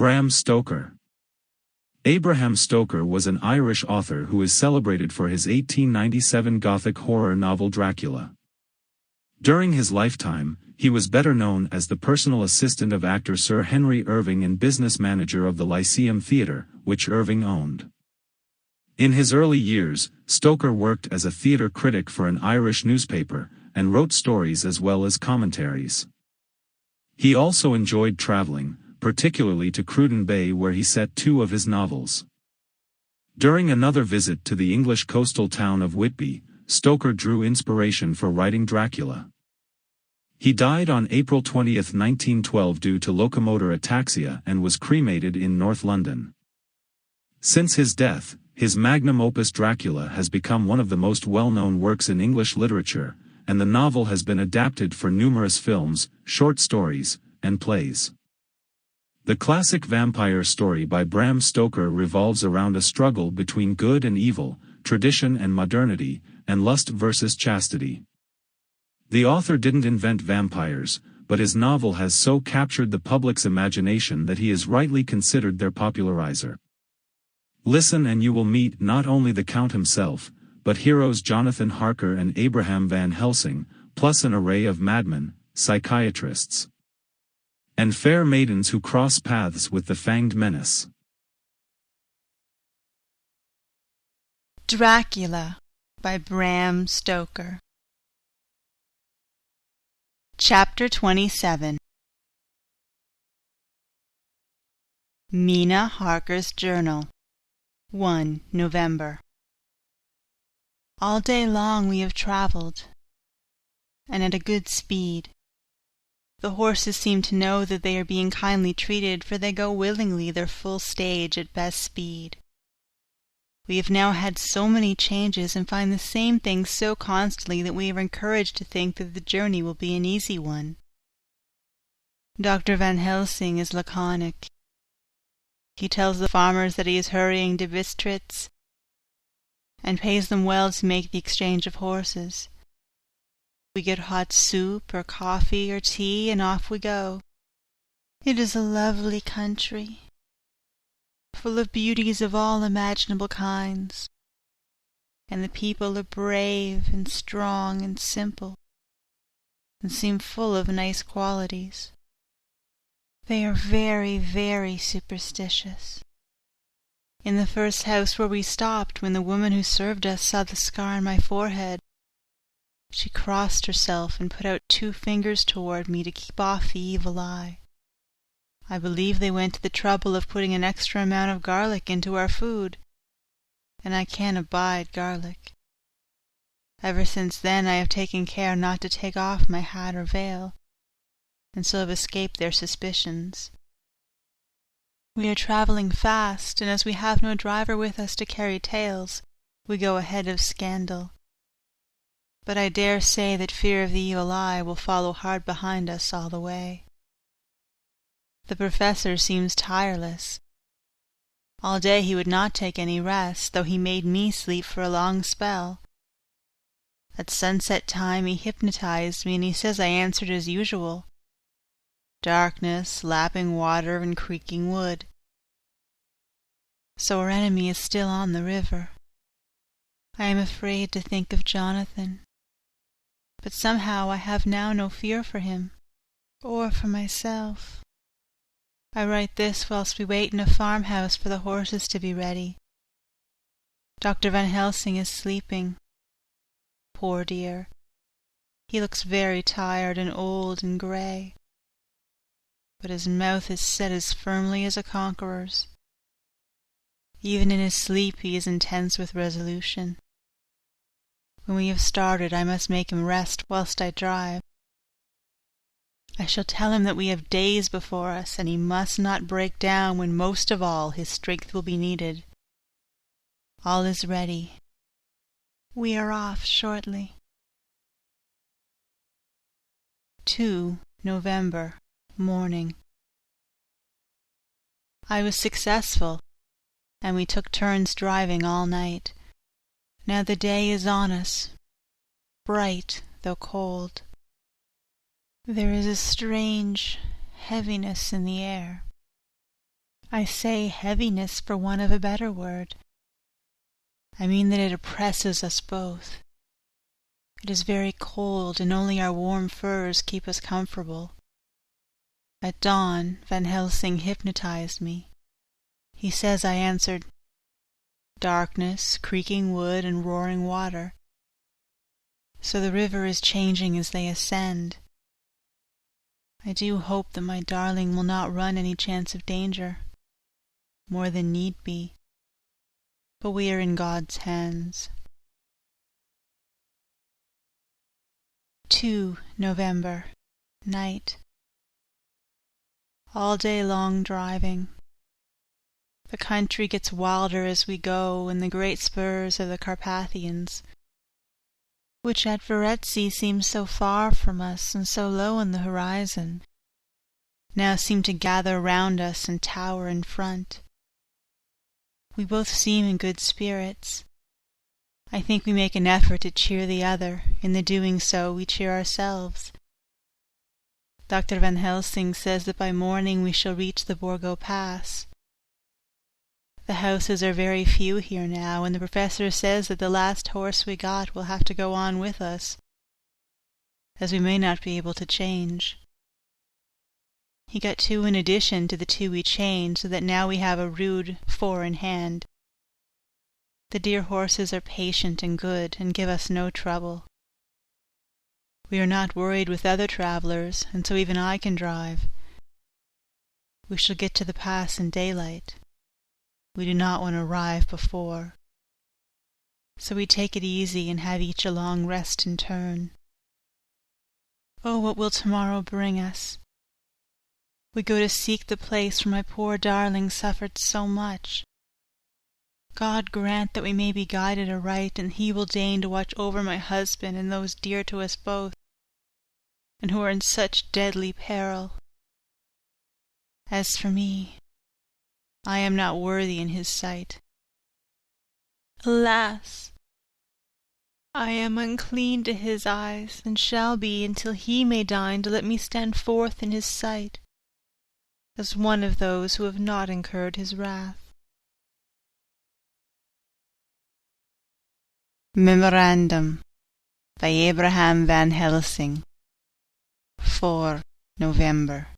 Bram Stoker. Abraham Stoker was an Irish author who is celebrated for his 1897 Gothic horror novel Dracula. During his lifetime, he was better known as the personal assistant of actor Sir Henry Irving and business manager of the Lyceum Theatre, which Irving owned. In his early years, Stoker worked as a theatre critic for an Irish newspaper, and wrote stories as well as commentaries. He also enjoyed traveling, particularly to Cruden Bay where he set two of his novels. During another visit to the English coastal town of Whitby, Stoker drew inspiration for writing Dracula. He died on April 20, 1912 due to locomotor ataxia and was cremated in North London. Since his death, his magnum opus Dracula has become one of the most well-known works in English literature, and the novel has been adapted for numerous films, short stories, and plays. The classic vampire story by Bram Stoker revolves around a struggle between good and evil, tradition and modernity, and lust versus chastity. The author didn't invent vampires, but his novel has so captured the public's imagination that he is rightly considered their popularizer. Listen and you will meet not only the Count himself, but heroes Jonathan Harker and Abraham Van Helsing, plus an array of madmen, psychiatrists, and fair maidens who cross paths with the fanged menace. Dracula by Bram Stoker. Chapter 27. Mina Harker's Journal. 1 November. All day long we have travelled, and at a good speed. The horses seem to know that they are being kindly treated, for they go willingly their full stage at best speed. We have now had so many changes and find the same things so constantly that we are encouraged to think that the journey will be an easy one. Dr. Van Helsing is laconic. He tells the farmers that he is hurrying to Bistritz, and pays them well to make the exchange of horses. We get hot soup or coffee or tea, and off we go. It is a lovely country, full of beauties of all imaginable kinds, and the people are brave and strong and simple, and seem full of nice qualities. They are very, very superstitious. In the first house where we stopped, when the woman who served us saw the scar on my forehead, she crossed herself and put out 2 fingers toward me to keep off the evil eye. I believe they went to the trouble of putting an extra amount of garlic into our food, and I can't abide garlic. Ever since then I have taken care not to take off my hat or veil, and so have escaped their suspicions. We are travelling fast, and as we have no driver with us to carry tales, we go ahead of scandal. But I dare say that fear of the evil eye will follow hard behind us all the way. The professor seems tireless. All day he would not take any rest, though he made me sleep for a long spell. At sunset time he hypnotized me, and he says I answered as usual. Darkness, lapping water, and creaking wood. So our enemy is still on the river. I am afraid to think of Jonathan, but somehow I have now no fear for him, or for myself. I write this whilst we wait in a farmhouse for the horses to be ready. Dr. Van Helsing is sleeping. Poor dear. He looks very tired and old and grey, but his mouth is set as firmly as a conqueror's. Even in his sleep he is intense with resolution. When we have started, I must make him rest whilst I drive. I shall tell him that we have days before us, and he must not break down when most of all his strength will be needed. All is ready. We are off shortly. 2 November, morning. I was successful, and we took turns driving all night. Now the day is on us, bright though cold. There is a strange heaviness in the air. I say heaviness for want of a better word. I mean that it oppresses us both. It is very cold, and only our warm furs keep us comfortable. At dawn, Van Helsing hypnotized me. He says I answered, "Darkness, creaking wood, and roaring water." So the river is changing as they ascend. I do hope that my darling will not run any chance of danger, more than need be. But we are in God's hands. 2 November, night. All day long driving. The country gets wilder as we go, and the great spurs of the Carpathians, which at Varetzi seemed so far from us and so low on the horizon, now seem to gather round us and tower in front. We both seem in good spirits. I think we make an effort to cheer the other. In the doing so, we cheer ourselves. Dr. Van Helsing says that by morning we shall reach the Borgo Pass. The houses are very few here now, and the professor says that the last horse we got will have to go on with us, as we may not be able to change. He got 2 in addition to the 2 we changed, so that now we have a rude 4 in hand. The dear horses are patient and good, and give us no trouble. We are not worried with other travellers, and so even I can drive. We shall get to the pass in daylight. We do not want to arrive before. So we take it easy and have each a long rest in turn. Oh, what will tomorrow bring us? We go to seek the place where my poor darling suffered so much. God grant that we may be guided aright, and He will deign to watch over my husband and those dear to us both, and who are in such deadly peril. As for me, I am not worthy in His sight. Alas! I am unclean to His eyes, and shall be until He may deign to let me stand forth in His sight, as one of those who have not incurred His wrath. Memorandum by Abraham Van Helsing. 4 November.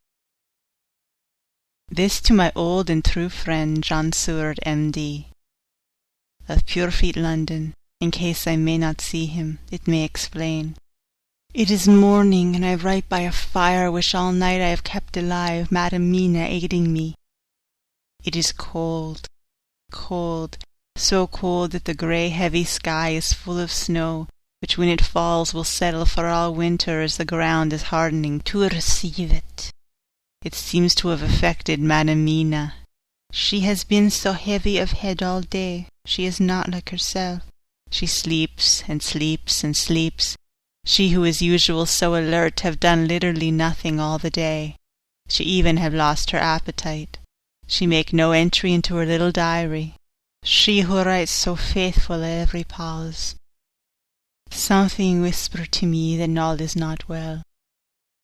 This to my old and true friend John Seward, M.D., of Purefleet, London. In case I may not see him, it may explain. It is morning, and I write by a fire which all night I have kept alive, Madam Mina aiding me. It is cold, cold, so cold that the grey heavy sky is full of snow, which when it falls will settle for all winter as the ground is hardening to receive it. It seems to have affected Madam Mina. She has been so heavy of head all day. She is not like herself. She sleeps and sleeps and sleeps. She who is usual so alert have done literally nothing all the day. She even have lost her appetite. She make no entry into her little diary. She who writes so faithful at every pause. Something whisper to me that all is not well.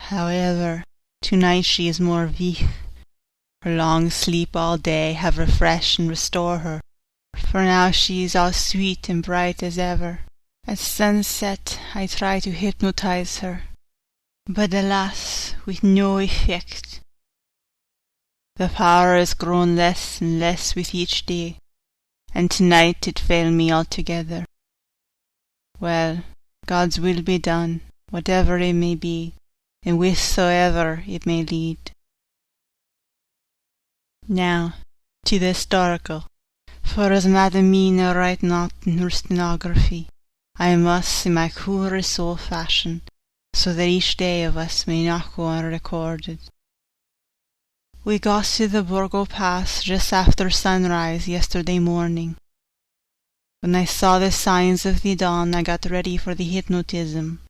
However, tonight she is more vif. Her long sleep all day have refreshed and restore her, for now she is all sweet and bright as ever. At sunset I try to hypnotize her, but alas, with no effect. The power has grown less and less with each day, and tonight it failed me altogether. Well, God's will be done, whatever it may be, and whithersoever it may lead. Now, to the historical, for as Madam Mina write not in her stenography, I must in my cool soul fashion, so that each day of us may not go unrecorded. We got to the Borgo Pass just after sunrise yesterday morning. When I saw the signs of the dawn, I got ready for the hypnotism.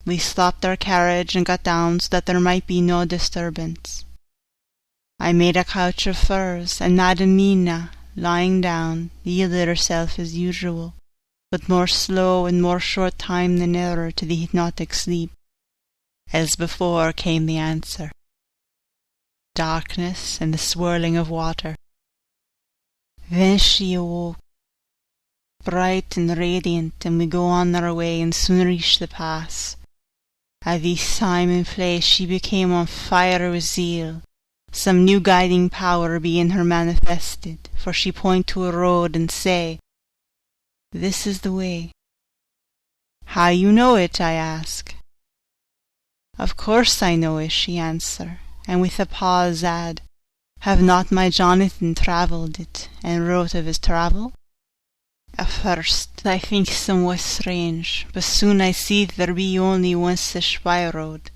We stopped our carriage and got down so that there might be no disturbance. I made a couch of furs, and Madam Mina, lying down, yielded herself as usual, but more slow and more short time than ever to the hypnotic sleep. As before came the answer. darkness, and the swirling of water. Then she awoke, bright and radiant, and we go on our way and soon reach the pass. At this time and place she became on fire with zeal. Some new guiding power be in her manifested, for she point to a road and say, "This is the way." "How you know it?" I ask. "Of course I know it," she answer, and with a pause add, "Have not my Jonathan travelled it, and wrote of his travel?" At first I think somewhat strange, but soon I see there be only one such by-road.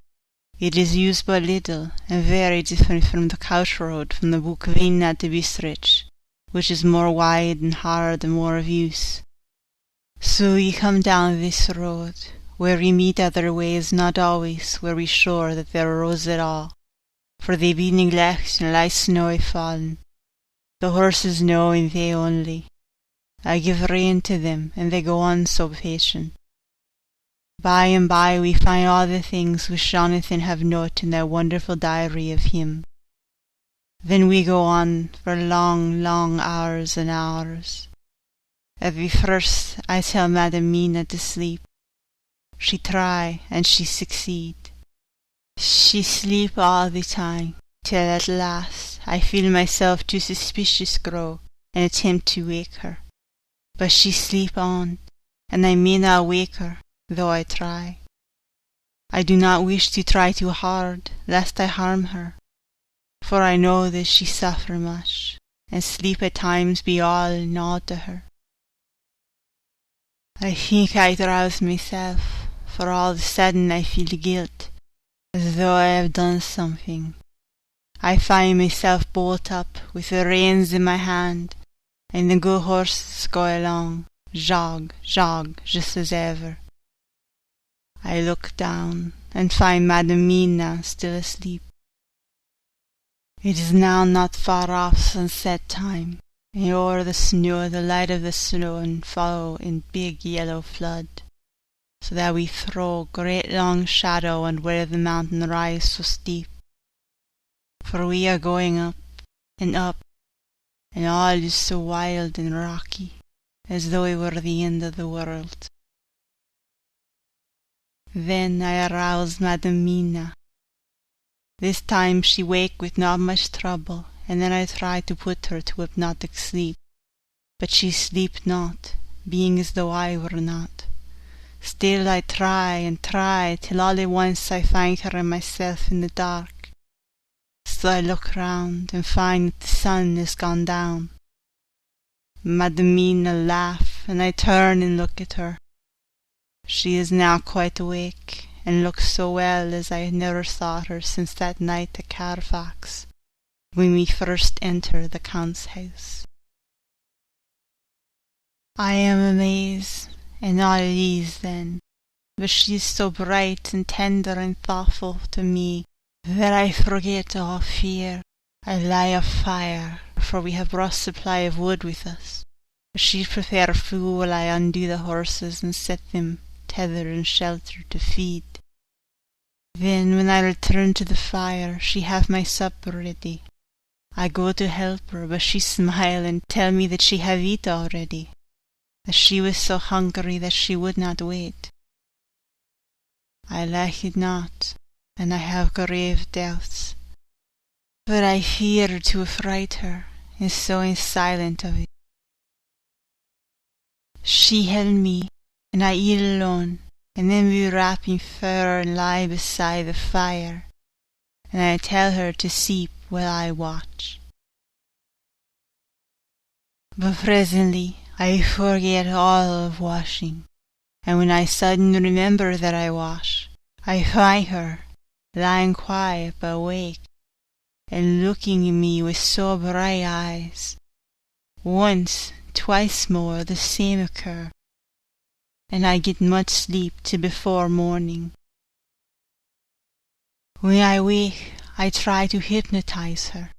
It is used but little, and very different from the couch road from the book Vinna to Bistrich, which is more wide and hard and more of use. So we come down this road, where we meet other ways not always were we sure that there are roads at all, for they be neglect and lie snowy fallen. The horses know and they only. I give rein to them, and they go on so patient. By and by we find all the things which Jonathan have noted in that wonderful diary of him. Then we go on for long, long hours and hours. At the first I tell Madam Mina to sleep. She try, and she succeed. She sleep all the time, till at last I feel myself too suspicious grow, and attempt to wake her. But she sleep on, and I may not wake her, though I try. I do not wish to try too hard, lest I harm her, for I know that she suffer much, and sleep at times be all in all to her. I think I drowse myself, for all of a sudden I feel guilt, as though I have done something. I find myself bolt up, with the reins in my hand, and the good horses go along, jog, jog, just as ever. I look down, and find Madam Mina still asleep. It is now not far off sunset time, and o'er the snow the light of the snow follow in big yellow flood, so that we throw great long shadow on where the mountain rise so steep. For we are going up, and all is so wild and rocky, as though it were the end of the world. Then I arouse Madam Mina. This time she wake with not much trouble, and then I try to put her to hypnotic sleep. But she sleep not, being as though I were not. Still I try and try, till all at once I find her and myself in the dark. So I look round, and find that the sun is gone down. Madam Mina laugh, and I turn and look at her. She is now quite awake, and looks so well as I had never thought her since that night at Carfax, when we first entered the Count's house. I am amazed, and not at ease then, but she is so bright and tender and thoughtful to me that I forget all fear. I lie of fire, for we have brought supply of wood with us. But she prepare food while I undo the horses and set them tethered and sheltered to feed. Then when I return to the fire, she have my supper ready. I go to help her, but she smile and tell me that she have eat already, that she was so hungry that she would not wait. I like it not, and I have grave doubts, but I fear to affright her, and so am silent of it. She held me, and I eat alone, and then we wrap in fur and lie beside the fire, and I tell her to sleep while I watch. But presently I forget all of washing, and when I suddenly remember that I wash, I find her lying quiet but awake, and looking at me with so bright eyes. Once, twice more the same occur, and I get much sleep till before morning. When I wake, I try to hypnotize her,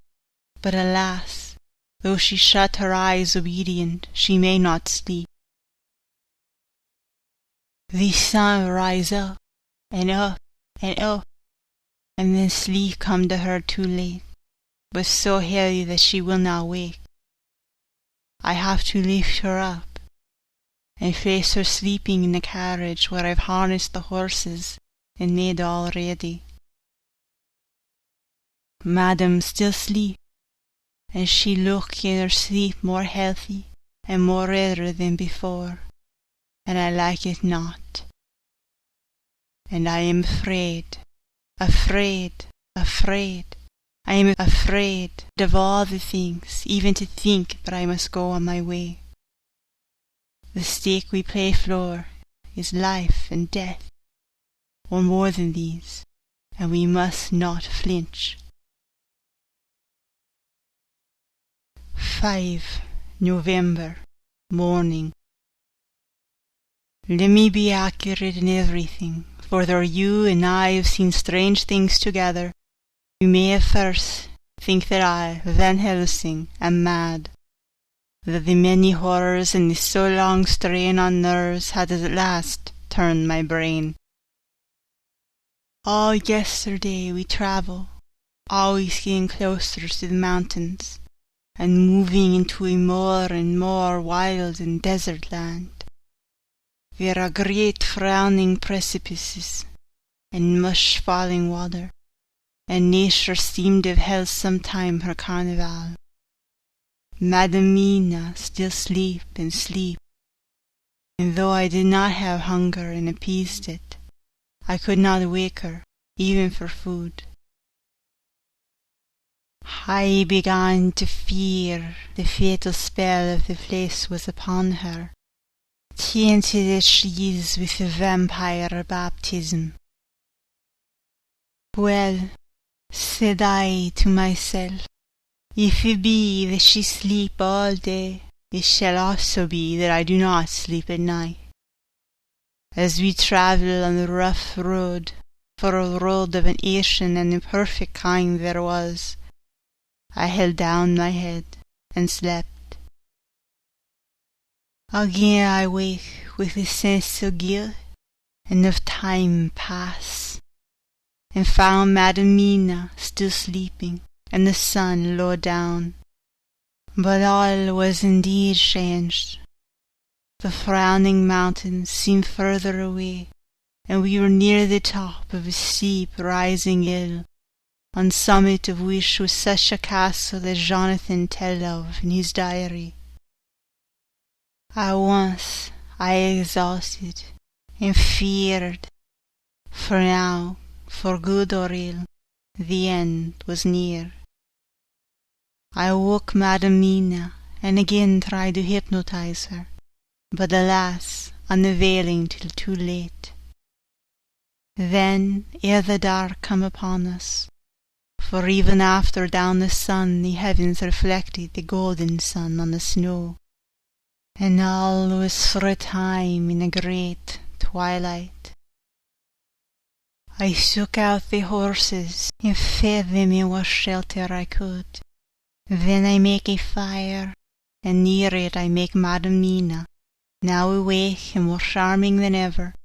but alas, though she shut her eyes obedient, she may not sleep. The sun rise up, and up, and up, and then sleep come to her too late. but so heavy that she will not wake. I have to lift her up and place her sleeping in the carriage where I've harnessed the horses and made all ready. Madam still sleep, and she look in her sleep more healthy and more redder than before, and I like it not. And I am afraid, afraid, afraid. I am afraid of all the things, even to think that I must go on my way. The stake we play for is life and death, or more than these, and we must not flinch. 5 November, morning. Let me be accurate in everything, for though you and I have seen strange things together, you may at first think that I, Van Helsing, am mad, that the many horrors and the so long strain on nerves had at last turned my brain. All yesterday we travelled, always getting closer to the mountains, and moving into a more and more wild and desert land. There are great frowning precipices, and much falling water, and nature seemed to have held some time her carnival. Madam Mina still sleep, and though I did not have hunger and appeased it, I could not wake her, even for food. I began to fear the fatal spell of the place was upon her, tainted as she is with the vampire baptism. Well, said I to myself, if it be that she sleep all day, it shall also be that I do not sleep at night. As we travel on the rough road, for a road of an ancient and imperfect kind there was, I held down my head and slept. Again I wake with a sense of guilt and of time past, and found Madam Mina still sleeping, and the sun low down. But all was indeed changed. The frowning mountains seemed further away, and we were near the top of a steep rising hill, on summit of which was such a castle as Jonathan tell of in his diary. At once I exhausted and feared, for now, for good or ill, the end was near. I woke Madam Mina and again tried to hypnotize her, but alas, unavailing till too late. Then, ere the dark come upon us, for even after down the sun the heavens reflected the golden sun on the snow, and all was for a time in a great twilight. I shook out the horses and fed them in what shelter I could. Then I make a fire, and near it I make Madam Mina, now awake and more charming than ever,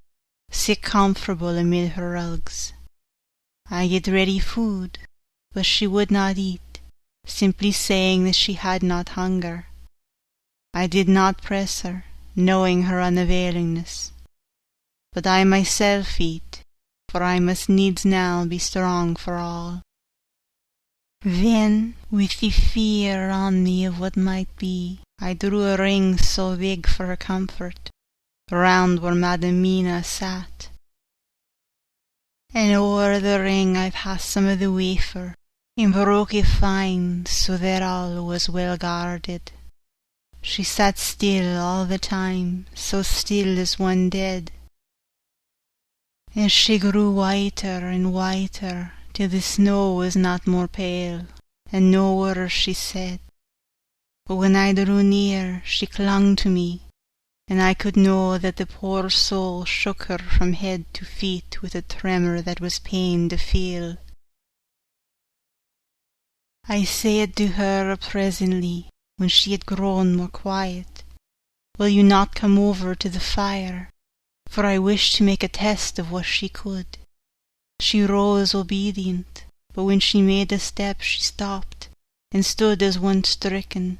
sit comfortable amid her rugs. I get ready food, but she would not eat, simply saying that she had not hunger. I did not press her, knowing her unavailingness. But I myself eat, for I must needs now be strong for all. Then, with the fear on me of what might be, I drew a ring so big for her comfort, round where Madam Mina sat. And o'er the ring I passed some of the wafer, and broke it fine, so that all was well guarded. She sat still all the time, so still as one dead. And she grew whiter and whiter, till the snow was not more pale, and no word she said. But when I drew near, she clung to me, and I could know that the poor soul shook her from head to feet with a tremor that was pain to feel. I said to her presently, when she had grown more quiet, "Will you not come over to the fire?" For I wished to make a test of what she could. She rose obedient, but when she made a step she stopped, and stood as one stricken.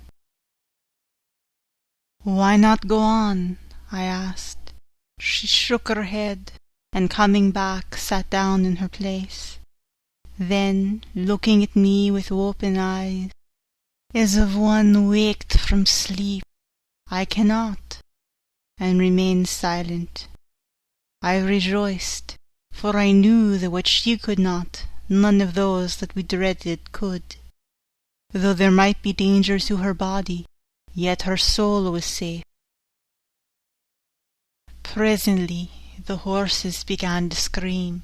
"Why not go on?" I asked. She shook her head, and coming back sat down in her place. Then, looking at me with open eyes, as of one waked from sleep, "I cannot," and remained silent. I rejoiced, for I knew that what she could not, none of those that we dreaded could. Though there might be danger to her body, yet her soul was safe. Presently the horses began to scream,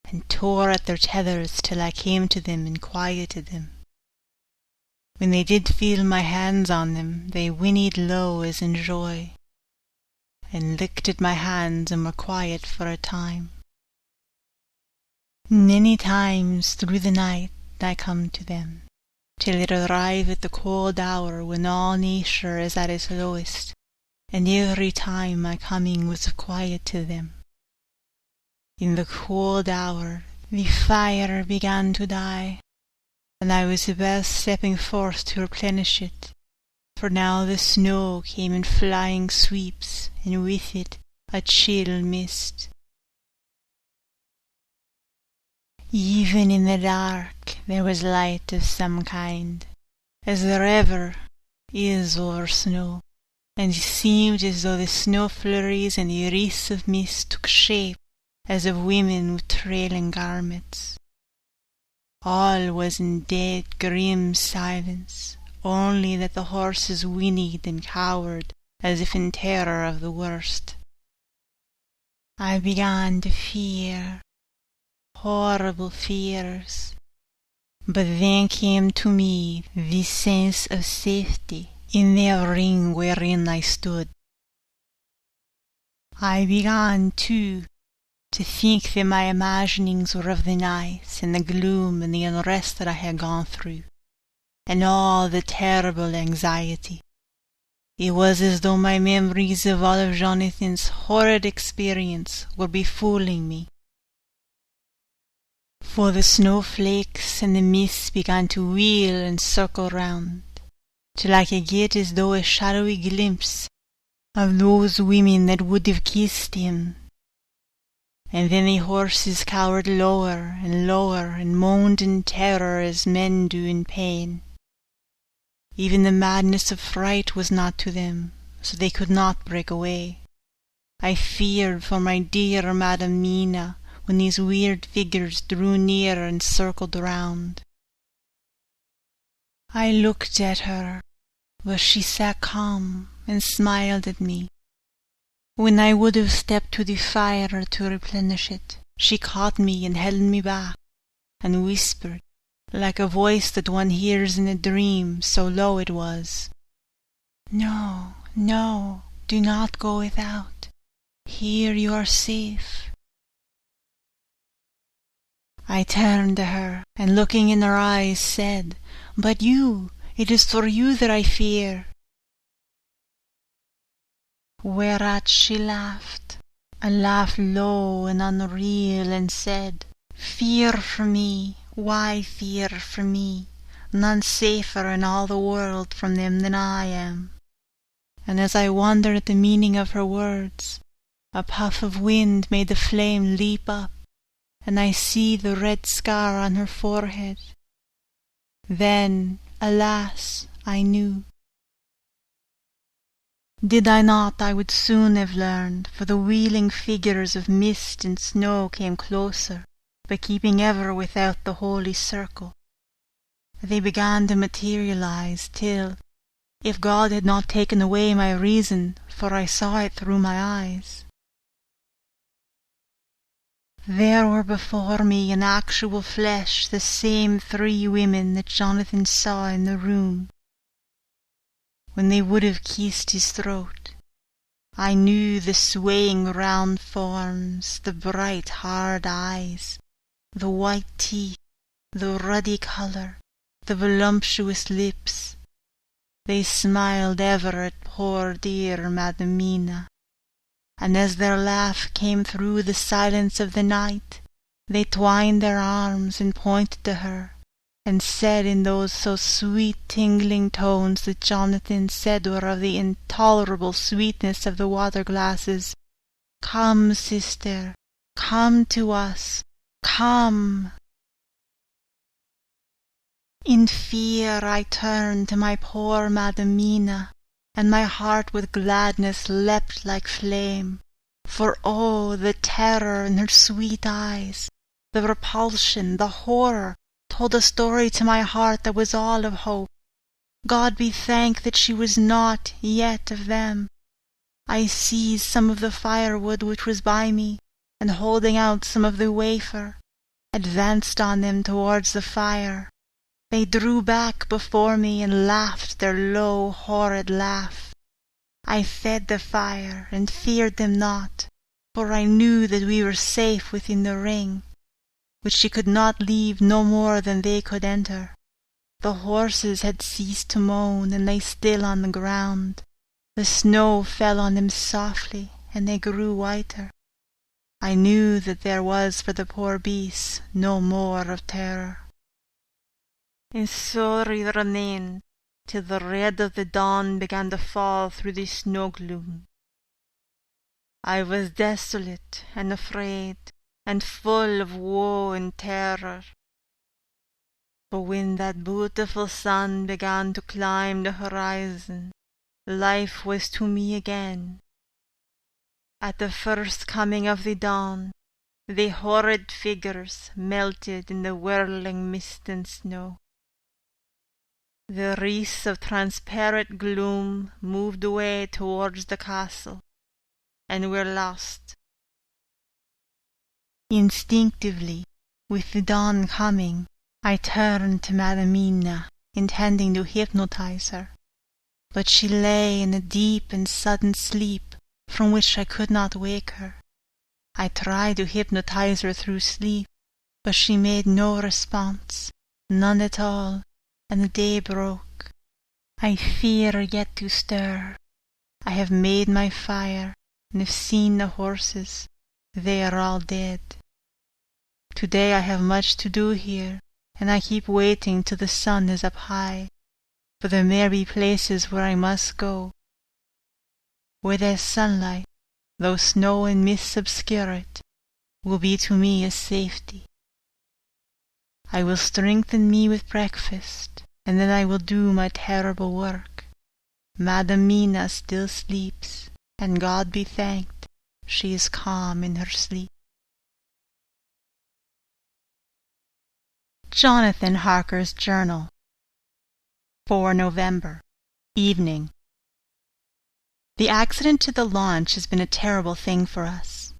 and tore at their tethers till I came to them and quieted them. When they did feel my hands on them, they whinnied low as in joy, and licked at my hands and were quiet for a time. Many times through the night I come to them, till it arrive at the cold hour when all nature is at its lowest, and every time my coming was of quiet to them. In the cold hour the fire began to die, and I was about stepping forth to replenish it, for now the snow came in flying sweeps, and with it a chill mist. Even in the dark there was light of some kind, as there ever is over snow, and it seemed as though the snow flurries and the wreaths of mist took shape as of women with trailing garments. All was in dead grim silence, only that the horses whinnied and cowered as if in terror of the worst. I began to fear, horrible fears, but then came to me the sense of safety in the ring wherein I stood. I began, too, to think that my imaginings were of the night and the gloom and the unrest that I had gone through, and all the terrible anxiety. It was as though my memories of all of Jonathan's horrid experience were befooling me. For the snowflakes and the mists began to wheel and circle round, till I could get as though a shadowy glimpse of those women that would have kissed him. And then the horses cowered lower and moaned in terror as men do in pain. Even the madness of fright was not to them, so they could not break away. I feared for my dear Madam Mina when these weird figures drew near and circled round. I looked at her, but she sat calm and smiled at me. When I would have stepped to the fire to replenish it, she caught me and held me back, and whispered, like a voice that one hears in a dream, so low it was, "No, no, do not go without. Here you are safe." I turned to her, and looking in her eyes said, "But you, it is for you that I fear." Whereat she laughed, a laugh low and unreal, and said, "Fear for me? Why fear for me? None safer in all the world from them than I am." And as I wondered at the meaning of her words, a puff of wind made the flame leap up, and I see the red scar on her forehead. Then, alas, I knew. Did I not, I would soon have learned, for the wheeling figures of mist and snow came closer, but keeping ever without the holy circle. They began to materialize till, if God had not taken away my reason, for I saw it through my eyes, there were before me in actual flesh the same 3 women that Jonathan saw in the room. When they would have kissed his throat, I knew the swaying round forms, the bright hard eyes, the white teeth, the ruddy colour, the voluptuous lips. They smiled ever at poor dear Madam Mina, and as their laugh came through the silence of the night, they twined their arms and pointed to her, and said in those so sweet tingling tones that Jonathan said were of the intolerable sweetness of the water-glasses, "Come, sister, come to us, come." In fear I turned to my poor Madam Mina, and my heart with gladness leapt like flame, for oh, the terror in her sweet eyes, the repulsion, the horror, told a story to my heart that was all of hope. God be thanked that she was not yet of them. I seized some of the firewood which was by me, and holding out some of the wafer, advanced on them towards the fire. They drew back before me and laughed their low, horrid laugh. I fed the fire and feared them not, for I knew that we were safe within the ring, which she could not leave no more than they could enter. The horses had ceased to moan and lay still on the ground. The snow fell on them softly, and they grew whiter. I knew that there was for the poor beasts no more of terror. And so we remained till the red of the dawn began to fall through the snow gloom. I was desolate and afraid, and full of woe and terror. But when that beautiful sun began to climb the horizon, life was to me again. At the first coming of the dawn, the horrid figures melted in the whirling mist and snow. The wreaths of transparent gloom moved away towards the castle, and were lost. Instinctively, with the dawn coming, I turned to Madam Mina, intending to hypnotize her. But she lay in a deep and sudden sleep from which I could not wake her. I tried to hypnotize her through sleep, but she made no response, none at all, and the day broke. I fear yet to stir. I have made my fire, and have seen the horses. They are all dead. Today I have much to do here, and I keep waiting till the sun is up high, for there may be places where I must go, where there's sunlight, though snow and mists obscure it, will be to me a safety. I will strengthen me with breakfast, and then I will do my terrible work. Madam Mina still sleeps, and God be thanked, she is calm in her sleep. Jonathan Harker's Journal. 4 November. Evening. The accident to the launch has been a terrible thing for us.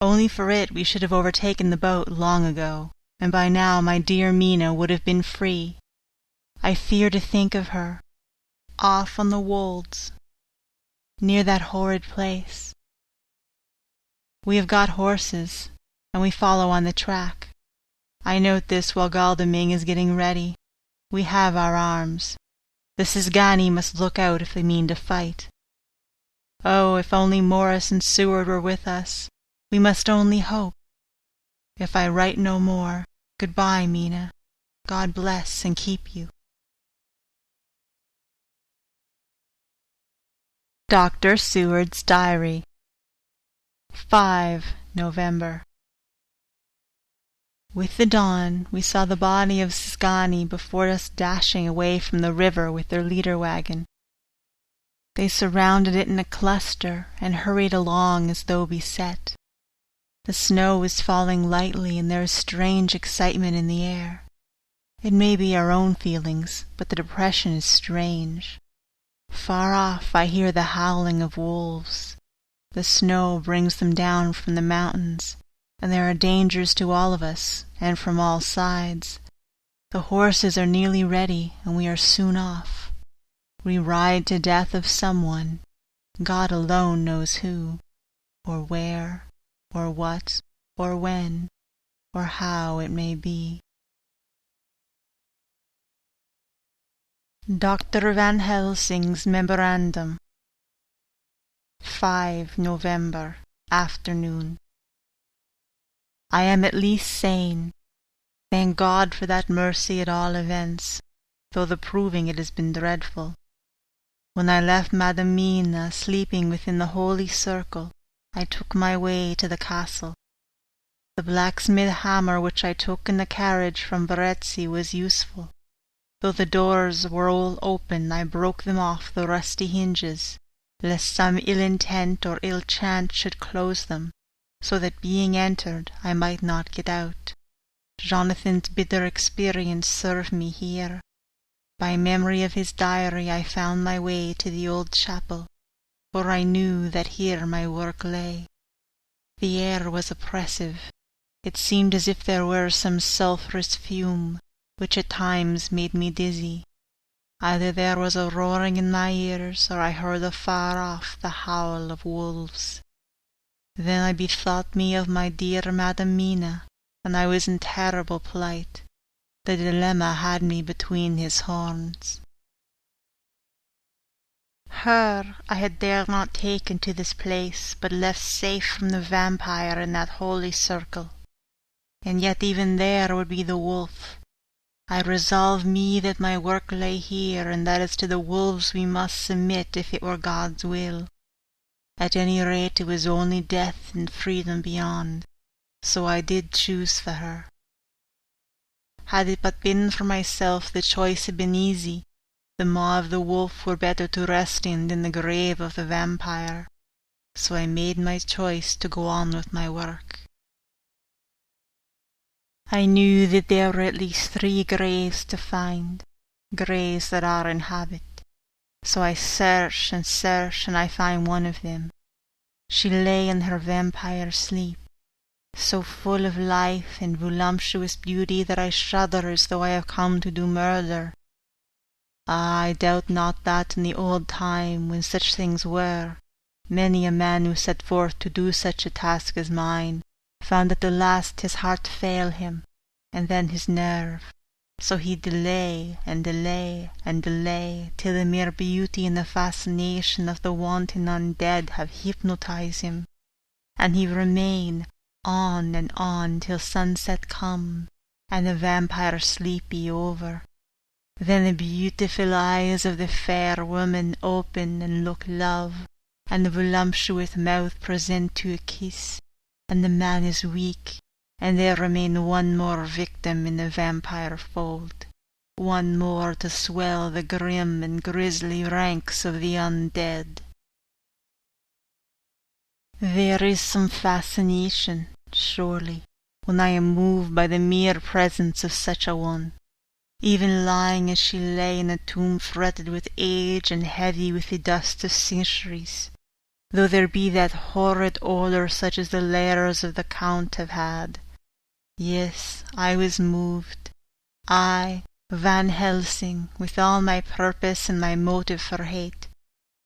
Only for it we should have overtaken the boat long ago, and by now my dear Mina would have been free. I fear to think of her, off on the wolds, near that horrid place. We have got horses, and we follow on the track. I note this while Godalming is getting ready. We have our arms. The Sisgani must look out if they mean to fight. Oh, if only Morris and Seward were with us! We must only hope. If I write no more, goodbye, Mina. God bless and keep you. Dr. Seward's Diary. 5 November. With the dawn we saw the body of Sisgani before us dashing away from the river with their leader wagon. They surrounded it in a cluster and hurried along as though beset. The snow is falling lightly and there is strange excitement in the air. It may be our own feelings, but the depression is strange. Far off I hear the howling of wolves. The snow brings them down from the mountains, and there are dangers to all of us, and from all sides. The horses are nearly ready, and we are soon off. We ride to death of someone. God alone knows who, or where, or what, or when, or how it may be. Dr. Van Helsing's Memorandum. 5 November, afternoon. I am at least sane. Thank God for that mercy at all events, though the proving it has been dreadful. When I left Madam Mina sleeping within the holy circle, I took my way to the castle. The blacksmith hammer which I took in the carriage from Verezzi was useful. Though the doors were all open, I broke them off the rusty hinges, lest some ill intent or ill chance should close them, so that being entered I might not get out. Jonathan's bitter experience served me here. By memory of his diary I found my way to the old chapel, for I knew that here my work lay. The air was oppressive. It seemed as if there were some sulphurous fume, which at times made me dizzy. Either there was a roaring in my ears, or I heard afar off the howl of wolves. Then I bethought me of my dear Madam Mina, and I was in terrible plight. The dilemma had me between his horns. Her I had dared not take into this place, but left safe from the vampire in that holy circle. And yet even there would be the wolf. I resolved me that my work lay here, and that as to the wolves we must submit if it were God's will. At any rate it was only death and freedom beyond, so I did choose for her. Had it but been for myself, the choice had been easy. The maw of the wolf were better to rest in than the grave of the vampire, so I made my choice to go on with my work. I knew that there were at least 3 graves to find, graves that are in habit. So I searched, and I find one of them. She lay in her vampire sleep, so full of life and voluptuous beauty that I shudder as though I have come to do murder. Ah, I doubt not that in the old time, when such things were, many a man who set forth to do such a task as mine found at the last his heart fail him, and then his nerve, so he delay and delay and delay, till the mere beauty and the fascination of the wanton undead have hypnotized him, and he remain on and on till sunset come, and the vampire sleep be over. Then the beautiful eyes of the fair woman open and look love, and the voluptuous mouth present to a kiss, and the man is weak, and there remain one more victim in the vampire fold, one more to swell the grim and grisly ranks of the undead. There is some fascination, surely, when I am moved by the mere presence of such a one, even lying as she lay in a tomb fretted with age and heavy with the dust of centuries, though there be that horrid odour such as the lairs of the Count have had. Yes, I was moved. I, Van Helsing, with all my purpose and my motive for hate,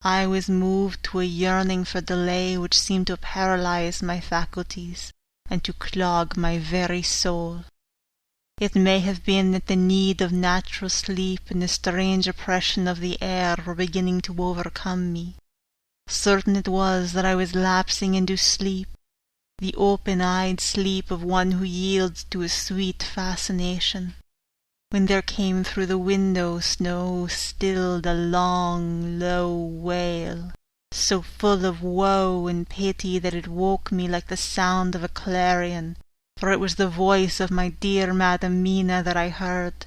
I was moved to a yearning for delay which seemed to paralyze my faculties and to clog my very soul. It may have been that the need of natural sleep and the strange oppression of the air were beginning to overcome me. Certain it was that I was lapsing into sleep, the open-eyed sleep of one who yields to a sweet fascination, when there came through the window snow-stilled a long, low wail, so full of woe and pity that it woke me like the sound of a clarion, for it was the voice of my dear Madam Mina that I heard.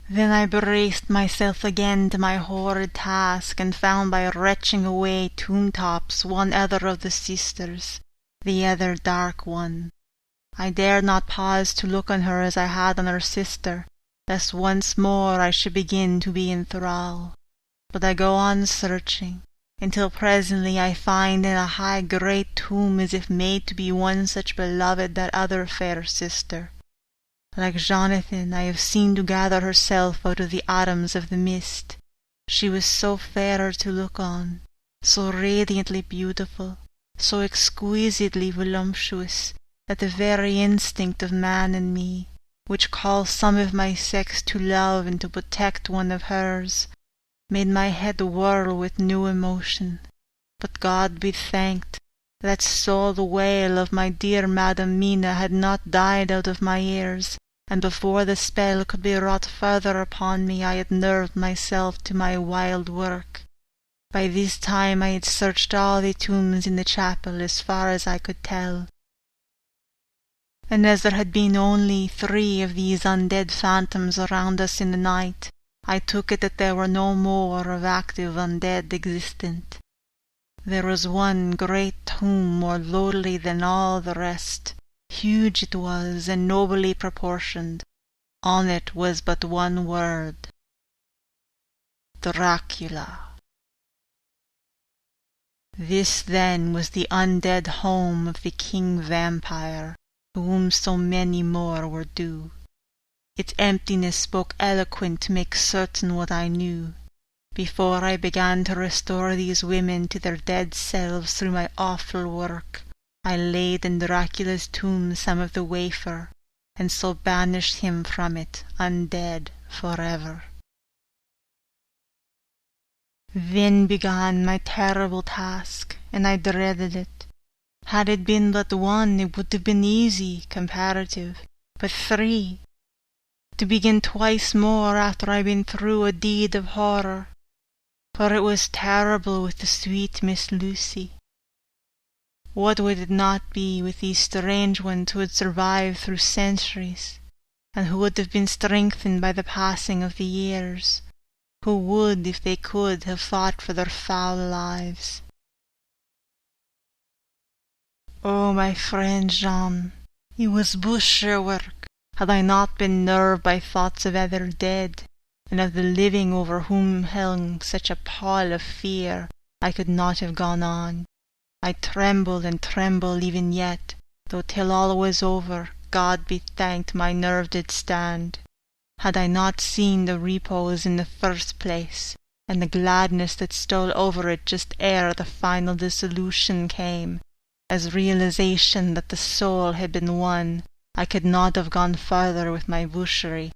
Then I braced myself again to my horrid task, and found by retching away tomb-tops one other of the sisters, the other dark one. I dared not pause to look on her as I had on her sister, lest once more I should begin to be in thrall. But I go on searching, until presently I find in a high great tomb as if made to be one such beloved that other fair sister. Like Jonathan, I have seen to gather herself out of the atoms of the mist. She was so fairer to look on, so radiantly beautiful, so exquisitely voluptuous, that the very instinct of man in me, which calls some of my sex to love and to protect one of hers, made my head whirl with new emotion. But God be thanked, That sole wail of my dear Madam Mina had not died out of my ears, and before the spell could be wrought further upon me I had nerved myself to my wild work. By this time I had searched all the tombs in the chapel as far as I could tell, and as there had been only 3 of these undead phantoms around us in the night, I took it that there were no more of active undead existent. There was one great tomb more lowly than all the rest. Huge it was, and nobly proportioned. On it was but one word: Dracula. This, then, was the undead home of the king vampire, to whom so many more were due. Its emptiness spoke eloquent to make certain what I knew. Before I began to restore these women to their dead selves through my awful work, I laid in Dracula's tomb some of the wafer, and so banished him from it, undead forever. Then began my terrible task, and I dreaded it. Had it been but one, it would have been easy, comparative, but 3. To begin twice more after I'd been through a deed of horror, for it was terrible with the sweet Miss Lucy. What would it not be with these strange ones who had survived through centuries, and who would have been strengthened by the passing of the years, who would, if they could, have fought for their foul lives. Oh, my friend Jean, it was butcher work, had I not been nerved by thoughts of other dead, and of the living over whom hung such a pall of fear. I could not have gone on. I trembled and trembled even yet, though till all was over, God be thanked, my nerve did stand. Had I not seen the repose in the first place, and the gladness that stole over it just ere the final dissolution came, as realization that the soul had been won, I could not have gone further with my butchery.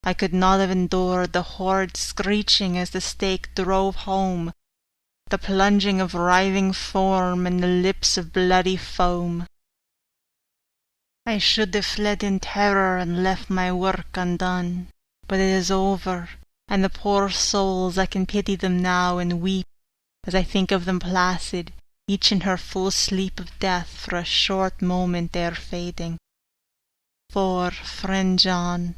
I could not have endured the horrid screeching as the stake drove home, the plunging of writhing form and the lips of bloody foam. I should have fled in terror and left my work undone, but it is over, and the poor souls, I can pity them now and weep, as I think of them placid, each in her full sleep of death for a short moment ere fading. For, friend John,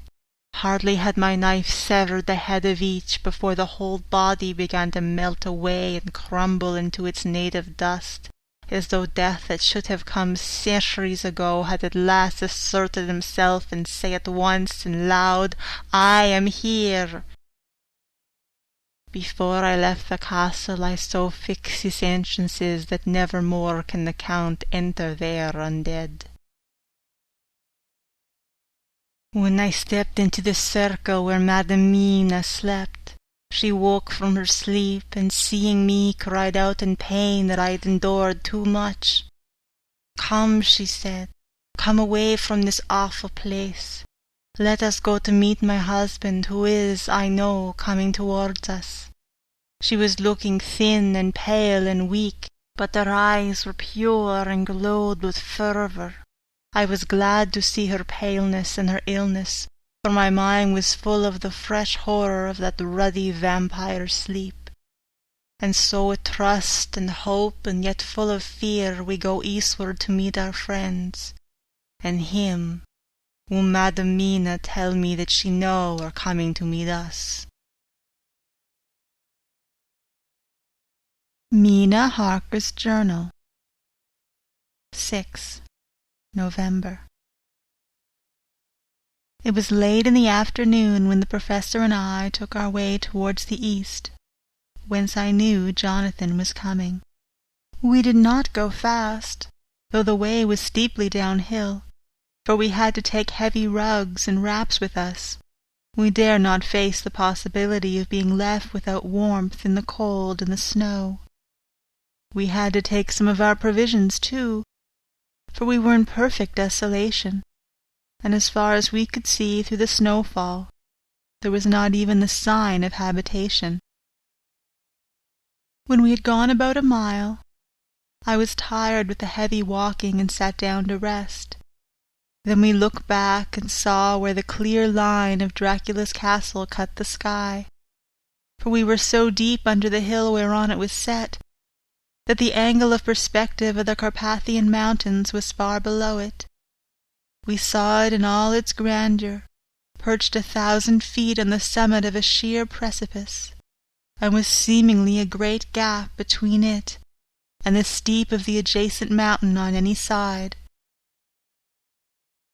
hardly had my knife severed the head of each before the whole body began to melt away and crumble into its native dust, as though death that should have come centuries ago had at last asserted himself and say at once and loud, "I am here." Before I left the castle I so fixed its entrances that never more can the Count enter there undead. When I stepped into the circle where Madam Mina slept, she woke from her sleep, and seeing me cried out in pain that I had endured too much. "Come," she said, "come away from this awful place. Let us go to meet my husband, who is, I know, coming towards us." She was looking thin and pale and weak, but her eyes were pure and glowed with fervour. I was glad to see her paleness and her illness, for my mind was full of the fresh horror of that ruddy vampire sleep. And so with trust and hope and yet full of fear we go eastward to meet our friends, and him whom Madam Mina tell me that she know are coming to meet us. Mina Harker's Journal, 6 November. It was late in the afternoon when the Professor and I took our way towards the east, whence I knew Jonathan was coming. We did not go fast, though the way was steeply downhill, for we had to take heavy rugs and wraps with us. We dare not face the possibility of being left without warmth in the cold and the snow. We had to take some of our provisions, too, for we were in perfect desolation, and as far as we could see through the snowfall, there was not even the sign of habitation. When we had gone about a mile, I was tired with the heavy walking and sat down to rest. Then we looked back and saw where the clear line of Dracula's castle cut the sky, for we were so deep under the hill whereon it was set, that the angle of perspective of the Carpathian mountains was far below it. We saw it in all its grandeur, perched 1,000 feet on the summit of a sheer precipice, and with seemingly a great gap between it and the steep of the adjacent mountain on any side.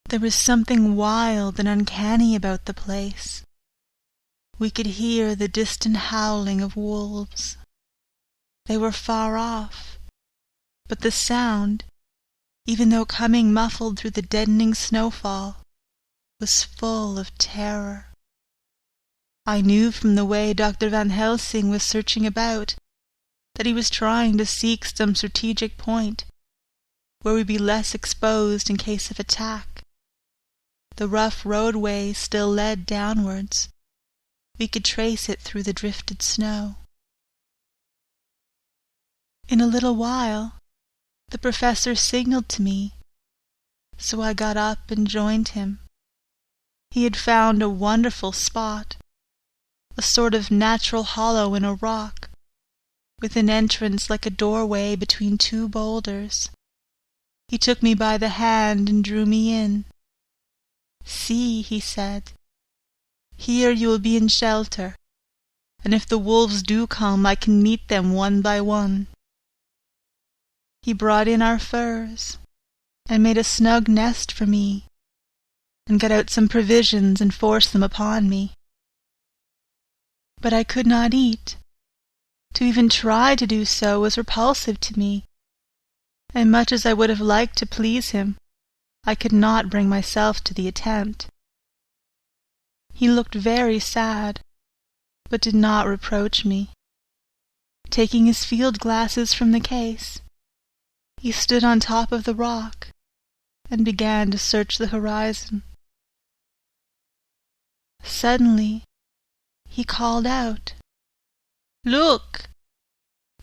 There was something wild and uncanny about the place. We could hear the distant howling of wolves. They were far off, but the sound, even though coming muffled through the deadening snowfall, was full of terror. I knew from the way Dr. Van Helsing was searching about that he was trying to seek some strategic point where we'd be less exposed in case of attack. The rough roadway still led downwards. We could trace it through the drifted snow. In a little while, the professor signaled to me, so I got up and joined him. He had found a wonderful spot, a sort of natural hollow in a rock, with an entrance like a doorway between 2 boulders. He took me by the hand and drew me in. "See," he said, "here you will be in shelter, and if the wolves do come I can meet them one by one." He brought in our furs, and made a snug nest for me, and got out some provisions and forced them upon me. But I could not eat. To even try to do so was repulsive to me, and much as I would have liked to please him, I could not bring myself to the attempt. He looked very sad, but did not reproach me. Taking his field glasses from the case, he stood on top of the rock and began to search the horizon. Suddenly, he called out, "Look!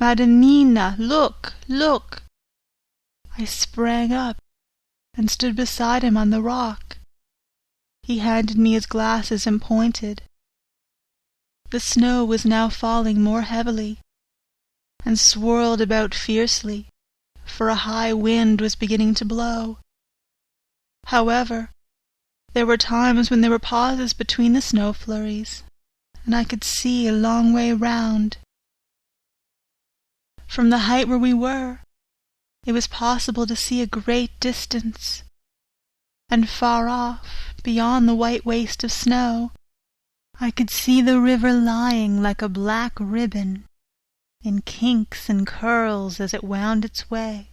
Madam Nina, look, look!" I sprang up and stood beside him on the rock. He handed me his glasses and pointed. The snow was now falling more heavily, and swirled about fiercely, for a high wind was beginning to blow. However, there were times when there were pauses between the snow flurries, and I could see a long way round. From the height where we were, it was possible to see a great distance, and far off, beyond the white waste of snow, I could see the river lying like a black ribbon, in kinks and curls as it wound its way.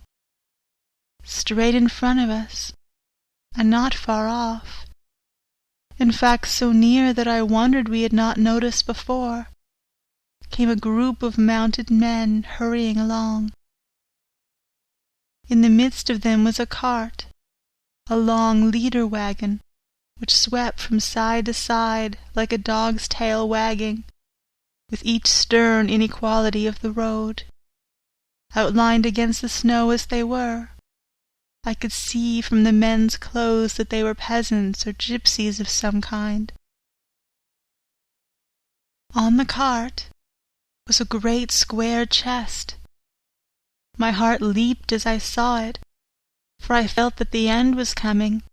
Straight in front of us, and not far off, in fact so near that I wondered we had not noticed before, came a group of mounted men hurrying along. In the midst of them was a cart, a long leader wagon, which swept from side to side like a dog's tail wagging, with each stern inequality of the road. Outlined against the snow as they were, I could see from the men's clothes that they were peasants or gypsies of some kind. On the cart was a great square chest. My heart leaped as I saw it, for I felt that the end was coming.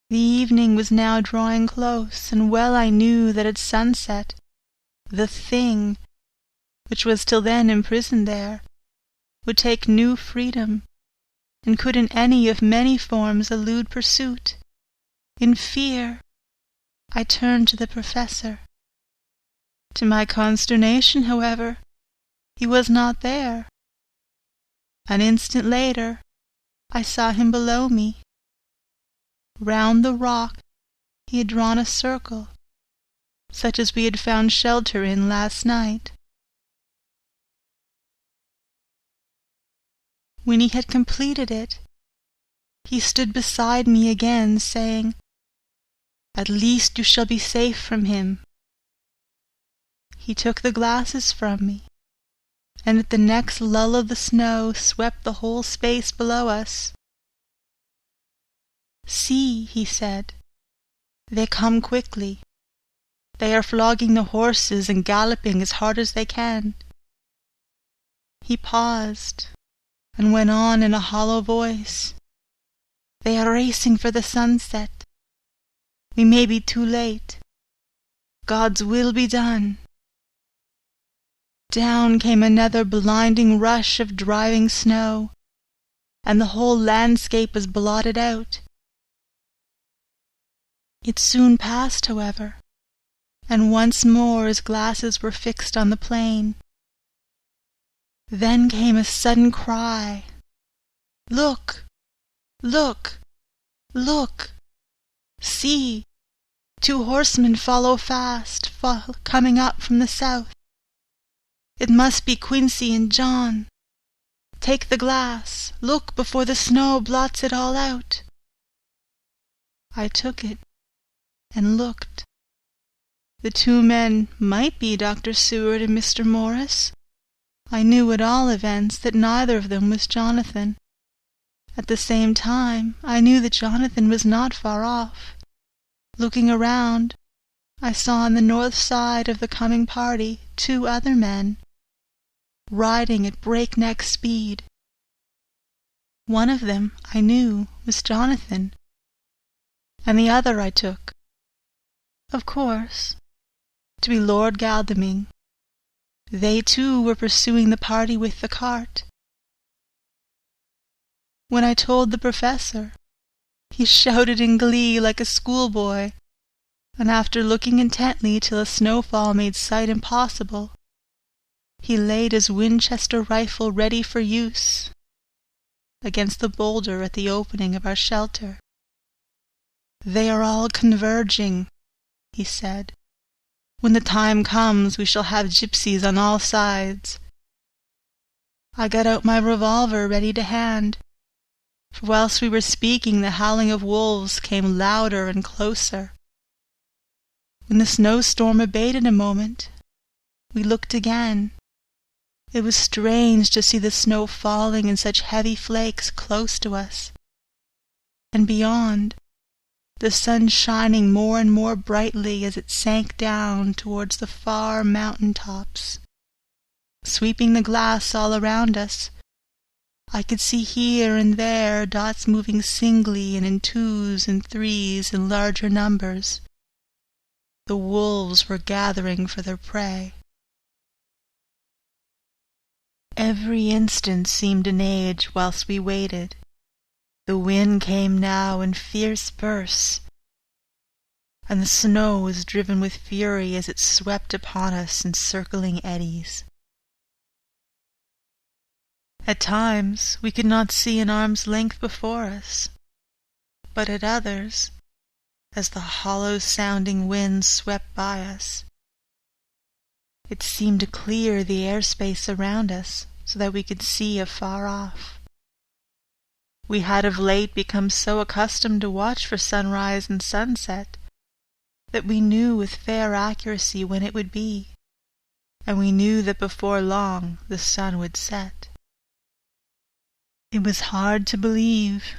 The evening was now drawing close, and well I knew that at sunset the thing, which was till then imprisoned there, would take new freedom, and could in any of many forms elude pursuit. In fear, I turned to the professor. To my consternation, however, he was not there. An instant later, I saw him below me. Round the rock he had drawn a circle, such as we had found shelter in last night. When he had completed it, he stood beside me again, saying, "At least you shall be safe from him." He took the glasses from me, and at the next lull of the snow swept the whole space below us. "See," he said, "they come quickly. They are flogging the horses and galloping as hard as they can." He paused and went on in a hollow voice, "They are racing for the sunset. We may be too late. God's will be done." Down came another blinding rush of driving snow, and the whole landscape was blotted out. It soon passed, however, and once more his glasses were fixed on the plain. Then came a sudden cry, "Look! Look! Look! See! 2 horsemen follow fast, coming up from the south. It must be Quincy and John. Take the glass. Look before the snow blots it all out." I took it and looked. The 2 men might be Dr. Seward and Mr. Morris. I knew at all events that neither of them was Jonathan. At the same time, I knew that Jonathan was not far off. Looking around, I saw on the north side of the coming party 2 other men, riding at breakneck speed. One of them, I knew, was Jonathan, and the other I took, of course, to be Lord Godalming. They too were pursuing the party with the cart. When I told the professor, he shouted in glee like a schoolboy, and after looking intently till a snowfall made sight impossible, he laid his Winchester rifle ready for use against the boulder at the opening of our shelter. "They are all converging," he said. "When the time comes we shall have gypsies on all sides." I got out my revolver ready to hand, for whilst we were speaking the howling of wolves came louder and closer. When the snowstorm abated a moment, we looked again. It was strange to see the snow falling in such heavy flakes close to us, and beyond, the sun shining more and more brightly as it sank down towards the far mountain tops. Sweeping the glass all around us, I could see here and there dots moving singly and in 2s and 3s and larger numbers. The wolves were gathering for their prey. Every instant seemed an age whilst we waited. The wind came now in fierce bursts, and the snow was driven with fury as it swept upon us in circling eddies. At times we could not see an arm's length before us, but at others, as the hollow-sounding wind swept by us, it seemed to clear the airspace around us so that we could see afar off. We had of late become so accustomed to watch for sunrise and sunset that we knew with fair accuracy when it would be, and we knew that before long the sun would set. It was hard to believe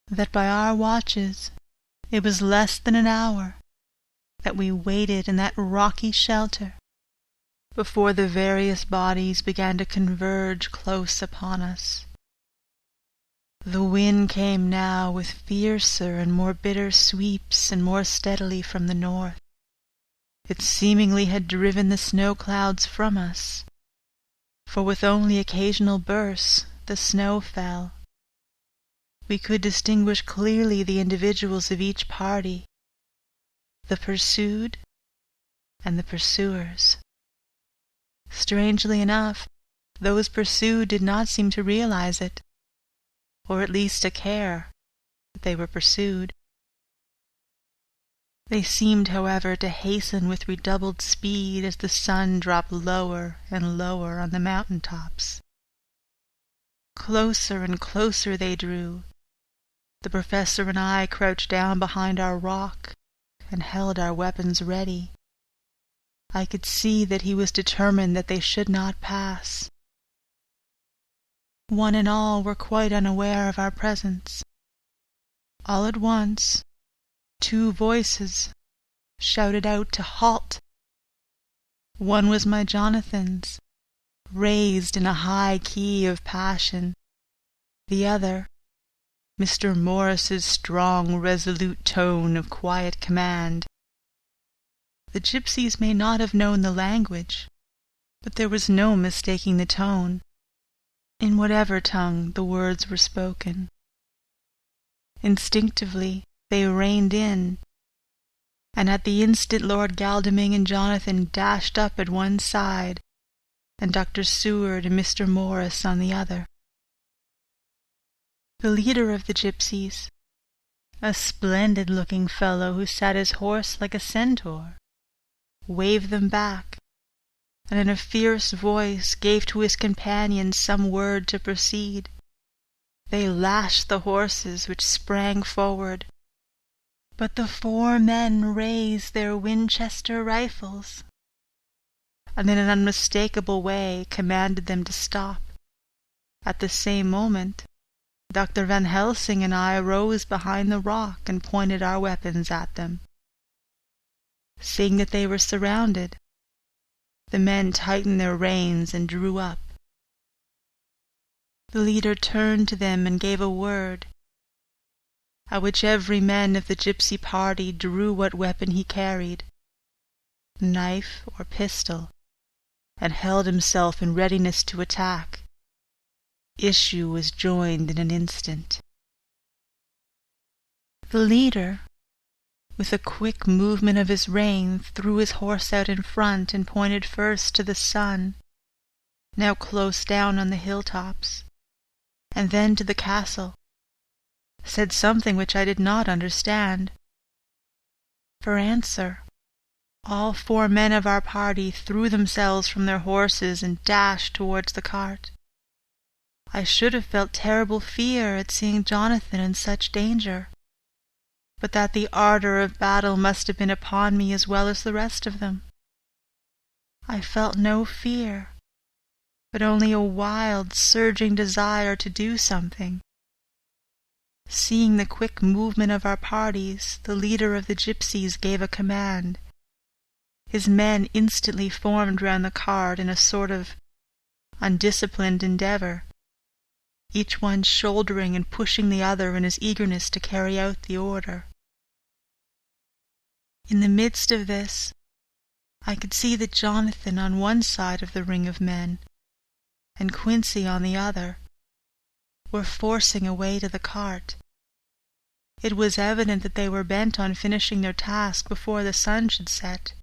that by our watches it was less than an hour that we waited in that rocky shelter before the various bodies began to converge close upon us. The wind came now with fiercer and more bitter sweeps and more steadily from the north. It seemingly had driven the snow clouds from us, for with only occasional bursts the snow fell. We could distinguish clearly the individuals of each party, the pursued and the pursuers. Strangely enough, those pursued did not seem to realize it, or at least to care that they were pursued. They seemed, however, to hasten with redoubled speed as the sun dropped lower and lower on the mountain tops. Closer and closer they drew. The professor and I crouched down behind our rock and held our weapons ready. I could see that he was determined that they should not pass, One and all were quite unaware of our presence. All at once, 2 voices shouted out to halt. One was my Jonathan's, raised in a high key of passion. The other, Mr. Morris's strong, resolute tone of quiet command. The gypsies may not have known the language, but there was no mistaking the tone, in whatever tongue the words were spoken. Instinctively they reined in, and at the instant Lord Godalming and Jonathan dashed up at one side, and Dr. Seward and Mr. Morris on the other. The leader of the gypsies, a splendid-looking fellow who sat his horse like a centaur, waved them back, and in a fierce voice gave to his companions some word to proceed. They lashed the horses, which sprang forward, but the 4 men raised their Winchester rifles, and in an unmistakable way commanded them to stop. At the same moment, Dr. Van Helsing and I rose behind the rock and pointed our weapons at them. Seeing that they were surrounded, the men tightened their reins and drew up. The leader turned to them and gave a word, at which every man of the gypsy party drew what weapon he carried, knife or pistol, and held himself in readiness to attack. Issue was joined in an instant. The leader, with a quick movement of his rein, threw his horse out in front and pointed first to the sun, now close down on the hilltops, and then to the castle, said something which I did not understand. For answer, all 4 men of our party threw themselves from their horses and dashed towards the cart. I should have felt terrible fear at seeing Jonathan in such danger, but that the ardor of battle must have been upon me as well as the rest of them. I felt no fear, but only a wild, surging desire to do something. Seeing the quick movement of our parties, the leader of the gypsies gave a command. His men instantly formed round the cart in a sort of undisciplined endeavor, each one shouldering and pushing the other in his eagerness to carry out the order. In the midst of this, I could see that Jonathan on one side of the ring of men, and Quincy on the other, were forcing a way to the cart. It was evident that they were bent on finishing their task before the sun should set.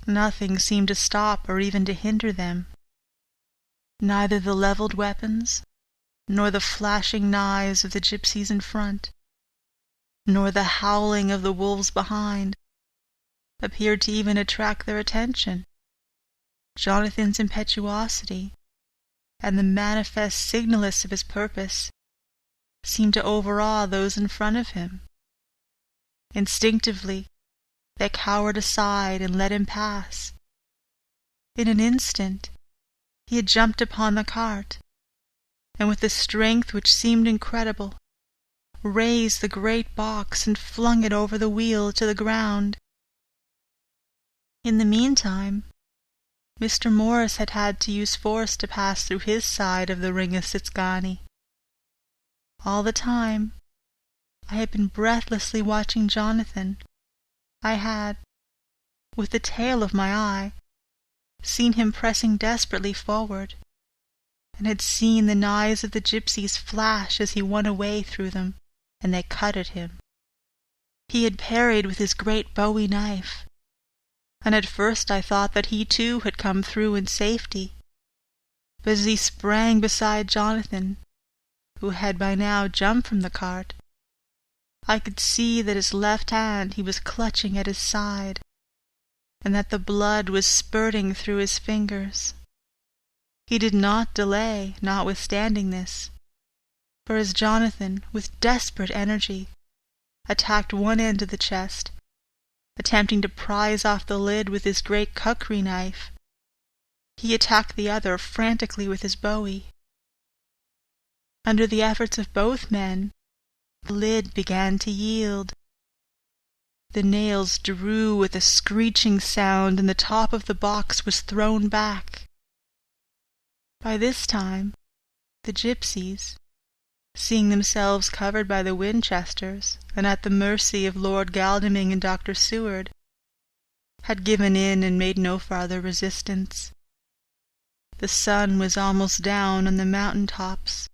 Nothing seemed to stop or even to hinder them. Neither the levelled weapons, nor the flashing knives of the gypsies in front, nor the howling of the wolves behind, appeared to even attract their attention. Jonathan's impetuosity, and the manifest signalness of his purpose, seemed to overawe those in front of him. Instinctively, they cowered aside and let him pass. In an instant, he had jumped upon the cart, and with a strength which seemed incredible, raised the great box and flung it over the wheel to the ground. In the meantime, Mr. Morris had had to use force to pass through his side of the ring of Sitzgani. All the time, I had been breathlessly watching Jonathan. I had, with the tail of my eye, seen him pressing desperately forward, and had seen the knives of the gypsies flash as he won a way through them, and they cut at him. He had parried with his great Bowie knife, and at first I thought that he too had come through in safety. But as he sprang beside Jonathan, who had by now jumped from the cart, I could see that his left hand he was clutching at his side, and that the blood was spurting through his fingers. He did not delay, notwithstanding this, for as Jonathan, with desperate energy, attacked one end of the chest, attempting to prise off the lid with his great kukri knife, he attacked the other frantically with his Bowie. Under the efforts of both men, the lid began to yield. The nails drew with a screeching sound, and the top of the box was thrown back. By this time, the gypsies, seeing themselves covered by the Winchesters and at the mercy of Lord Godalming and Dr. Seward, had given in and made no farther resistance. The sun was almost down on the mountain tops,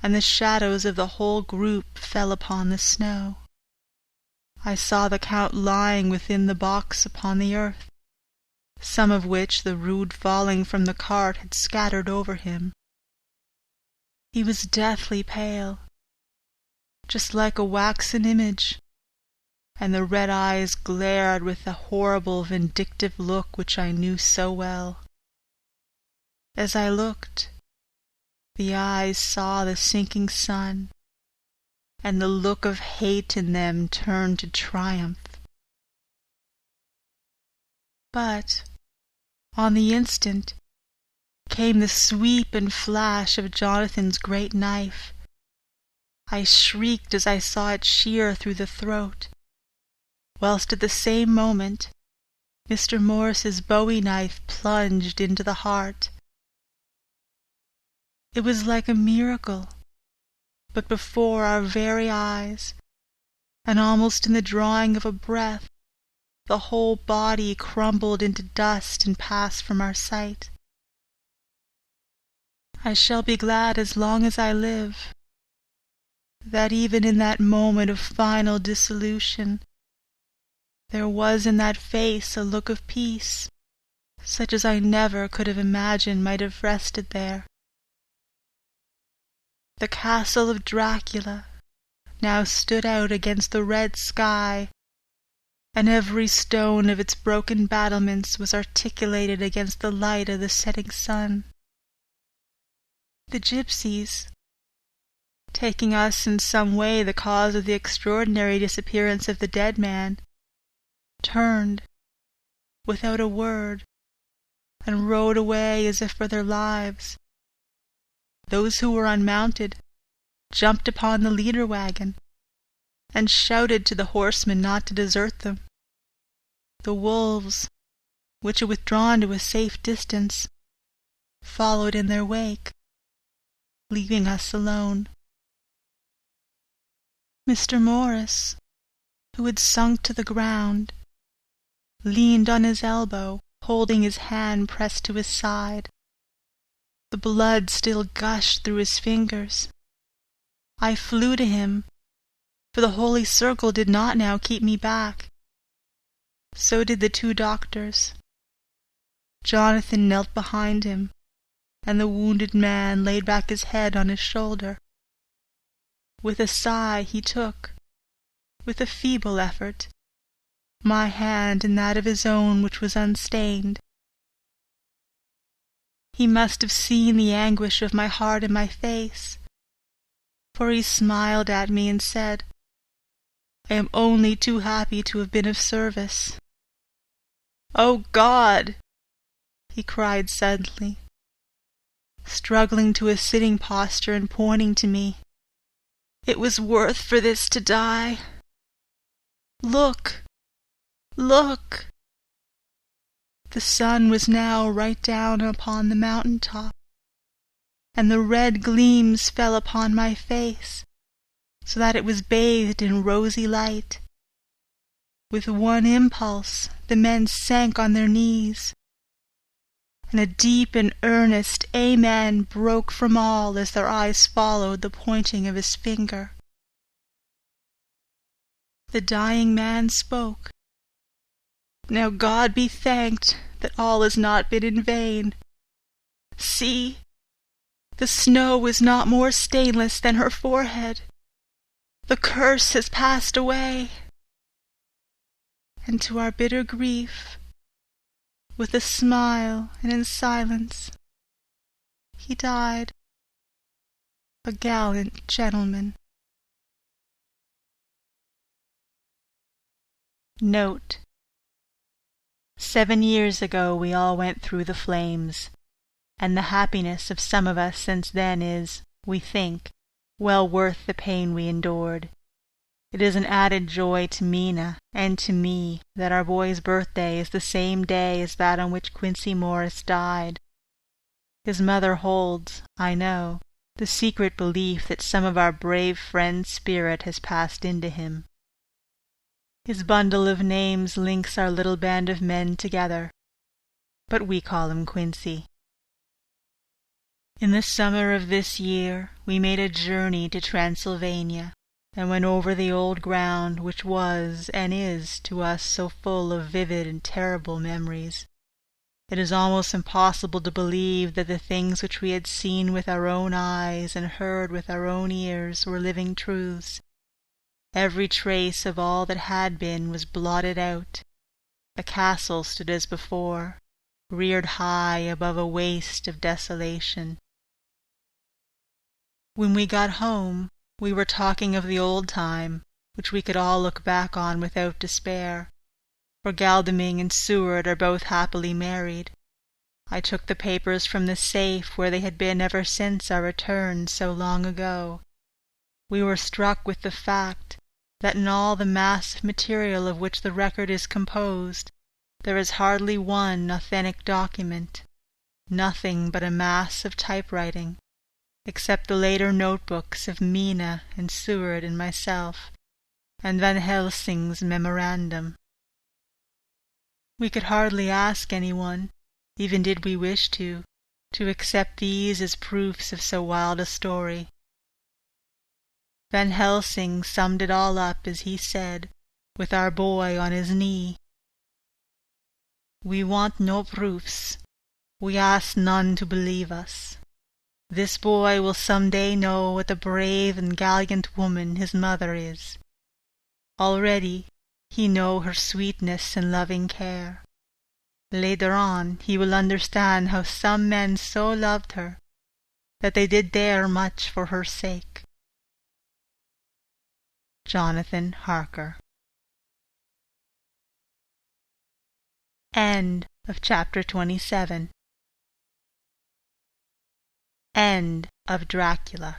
and the shadows of the whole group fell upon the snow. I saw the Count lying within the box upon the earth, some of which the rude falling from the cart had scattered over him. He was deathly pale, just like a waxen image, and the red eyes glared with the horrible vindictive look which I knew so well. As I looked, the eyes saw the sinking sun, and the look of hate in them turned to triumph. But, on the instant, came the sweep and flash of Jonathan's great knife. I shrieked as I saw it shear through the throat, whilst at the same moment Mr. Morris's bowie knife plunged into the heart. It was like a miracle, but before our very eyes, and almost in the drawing of a breath, the whole body crumbled into dust and passed from our sight. I shall be glad as long as I live, that even in that moment of final dissolution, there was in that face a look of peace, such as I never could have imagined might have rested there. The castle of Dracula now stood out against the red sky, and every stone of its broken battlements was articulated against the light of the setting sun. The gypsies, taking us in some way the cause of the extraordinary disappearance of the dead man, turned, without a word, and rode away as if for their lives. Those who were unmounted jumped upon the Libre wagon, and shouted to the horsemen not to desert them. The wolves, which had withdrawn to a safe distance, followed in their wake, leaving us alone. Mr. Morris, who had sunk to the ground, leaned on his elbow, holding his hand pressed to his side. The blood still gushed through his fingers. I flew to him, for the holy circle did not now keep me back. So did the two doctors. Jonathan knelt behind him, and the wounded man laid back his head on his shoulder. With a sigh he took, with a feeble effort, my hand in that of his own which was unstained. He must have seen the anguish of my heart in my face, for he smiled at me and said, "I am only too happy to have been of service." "Oh, God!" he cried suddenly, struggling to a sitting posture and pointing to me. "It was worth for this to die. Look! Look!" The sun was now right down upon the mountain top, and the red gleams fell upon my face, so that it was bathed in rosy light. With one impulse the men sank on their knees, and a deep and earnest amen broke from all as their eyes followed the pointing of his finger. The dying man spoke. "Now God be thanked that all has not been in vain. See, the snow is not more stainless than her forehead. The curse has passed away." And to our bitter grief, with a smile and in silence, he died, a gallant gentleman. Note: 7 years ago we all went through the flames, and the happiness of some of us since then is, we think, well worth the pain we endured. It is an added joy to Mina and to me that our boy's birthday is the same day as that on which Quincy Morris died. His mother holds, I know, the secret belief that some of our brave friend's spirit has passed into him. His bundle of names links our little band of men together, but we call him Quincy. In the summer of this year we made a journey to Transylvania, and went over the old ground which was and is to us so full of vivid and terrible memories. It is almost impossible to believe that the things which we had seen with our own eyes and heard with our own ears were living truths. Every trace of all that had been was blotted out. The castle stood as before, reared high above a waste of desolation. When we got home, we were talking of the old time, which we could all look back on without despair, for Galdeming and Seward are both happily married. I took the papers from the safe where they had been ever since our return so long ago. We were struck with the fact that in all the mass of material of which the record is composed, there is hardly one authentic document, nothing but a mass of typewriting, except the later notebooks of Mina and Seward and myself, and Van Helsing's memorandum. We could hardly ask anyone, even did we wish to accept these as proofs of so wild a story. Van Helsing summed it all up as he said, with our boy on his knee. We want no proofs. We ask none to believe us. This boy will some day know what a brave and gallant woman his mother is. Already he know her sweetness and loving care. Later on he will understand how some men so loved her that they did dare much for her sake. Jonathan Harker. End of chapter 27. End of Dracula.